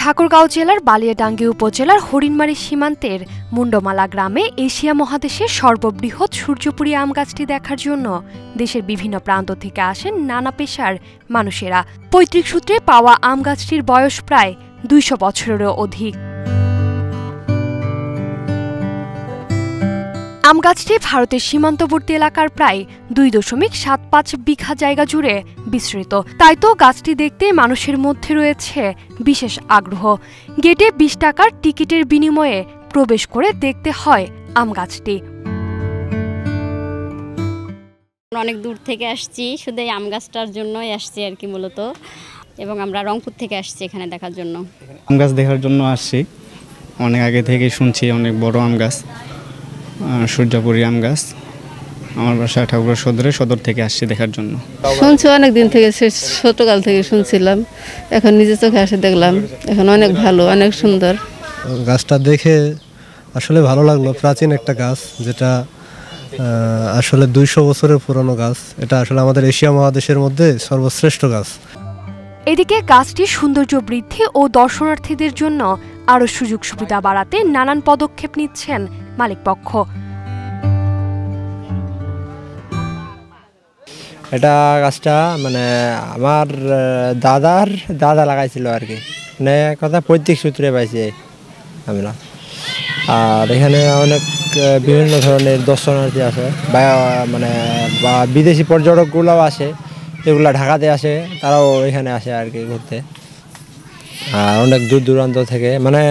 ঠাকুরগাঁও জেলার বালিয়াডাঙ্গি উপজেলার হরিণমারী সীমান্তের মুন্ডমালা গ্রামে এশিয়া মহাদেশের সর্ববৃহৎ সূর্যপুরী আম গাছটি দেখার জন্য দেশের বিভিন্ন প্রান্ত থেকে আসেন নানা পেশার মানুষেরা। পৈতৃক সূত্রে পাওয়া আম গাছটির বয়স প্রায় ২০০ বছরেরও অধিক। আম গাছটি ভারতের সীমান্তবর্তী এলাকার প্রায় ২.৭৫ বিঘা জায়গা জুড়ে বিস্তৃত। তাই তো গাছটি দেখতে মানুষের মধ্যে রয়েছে বিশেষ আগ্রহ। গেটে ২০ টাকার টিকিটের বিনিময়ে প্রবেশ করে দেখতে হয় আম গাছটি। অনেক দূর থেকে আসছি, শুধু এই আম গাছটার জন্যই আসছি আর কি মূলত, এবং আমরা রংপুর থেকে আসছি এখানে দেখার জন্য। আম গাছ দেখার জন্য আসছি, অনেক আগে থেকে শুনছি অনেক বড় আম গাছ, সূর্যপুরী আম গাছ। আমার বাসা ঠাকুরগাঁও সদর থেকে আসছি দেখার জন্য। শুনছি অনেক দিন থেকে, ছোটকাল থেকে শুনছিলাম, এখন নিজে চোখে এসে দেখলাম, এখন অনেক ভালো, অনেক সুন্দর। গাছটা দেখে আসলে ভালো লাগলো। প্রাচীন একটা গাছ, যেটা আসলে ২০০ বছরের পুরনো গাছ। এটা আসলে আমাদের এশিয়া মহাদেশের মধ্যে সর্বশ্রেষ্ঠ গাছ। এদিকে গাছটির সৌন্দর্য বৃদ্ধি ও দর্শনার্থীদের জন্য আরও সুযোগ সুবিধা বাড়াতে নানান পদক্ষেপ নিচ্ছেন মালিকপক্ষ। এটা গাছটা মানে আমার দাদা লাগাইছিল আর কি, মানে কথা পৈতৃক সূত্রে পাইছি আমরা। আর এখানে অনেক বিভিন্ন ধরনের দর্শনার্থী আসে, বা বিদেশি পর্যটকগুলোও আসে, যেগুলো ঢাকাতে আসে তারাও এখানে আসে আর কি ঘুরতে। আর অনেক দূর দূরান্ত থেকে মানে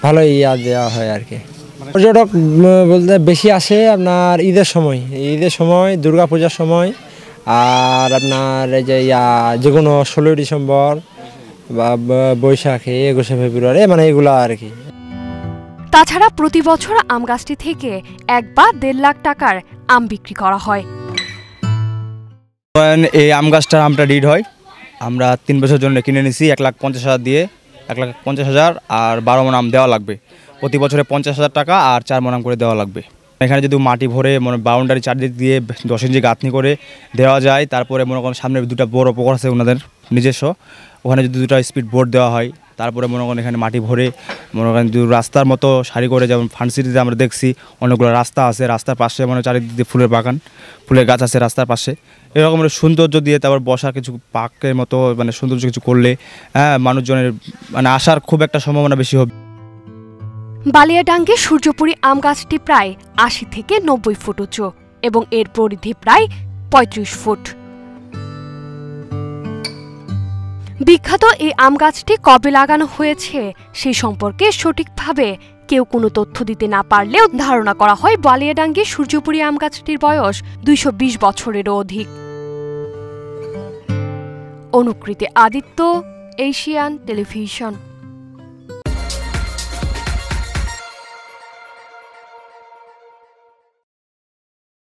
ভালোই দেওয়া হয় আর কি। পর্যটক বলতে বেশি আসে আপনার ঈদের সময়, দুর্গাপূজার সময়, আর আপনার এই যে যে কোনো 16 ডিসেম্বর বা বৈশাখে 21শে ফেব্রুয়ারি, মানে এগুলো আর কি। তাছাড়া প্রতি বছর আম গাছটি থেকে ১ বা ১.৫ লাখ টাকার আম বিক্রি করা হয়। এই আম গাছটার আমটা ডিড হয়, আমরা 3 বছর জন্য কিনে নিছি 1,50,000 দিয়ে, 1,50,000 আর 12 মণ আম দেওয়া লাগবে। প্রতি বছরে 50,000 টাকা আর 4 মণ আম করে দেওয়া লাগবে। এখানে যদি মাটি ভরে বাউন্ডারি চারদিক দিয়ে 10 ইঞ্চি গাঁথনি করে দেওয়া যায়, তারপরে মনে করেন সামনে 2টা বড় পুকুর আছে ওনাদের নিজস্ব, ওখানে যদি 2টা স্পিড বোর্ড দেওয়া হয়, তারপরে মনে করেন এখানে মাটি ভরে মনে করেন রাস্তার মতো সারি করে, যেমন ফান সিটিতে আমরা দেখছি অনেকগুলো রাস্তা আছে, রাস্তার পাশে মানে চারিদিক দিয়ে ফুলের বাগান, ফুলের গাছ আছে রাস্তার পাশে, এরকম সৌন্দর্য দিয়ে তারপর বসার কিছু পার্কের মতো মানে সৌন্দর্য কিছু করলে মানুষজনের মানে আসার খুব একটা সম্ভাবনা বেশি হবে। বালিয়াডাঙ্গি সূর্যপুরী আম গাছটি প্রায় ৮০ থেকে ৯০ ফুট উঁচু এবং এর পরিধি প্রায় ৩৫ ফুট। বিখ্যাত এই আম গাছটি কবে লাগানো হয়েছে সেই সম্পর্কে সঠিকভাবে কেউ কোনো তথ্য দিতে না পারলেও ধারণা করা হয় বালিয়াডাঙ্গি সূর্যপুরী আম গাছটির বয়স ২২০ বছরেরও অধিক। অনুকৃতি আদিত্য, এশিয়ান টেলিভিশন।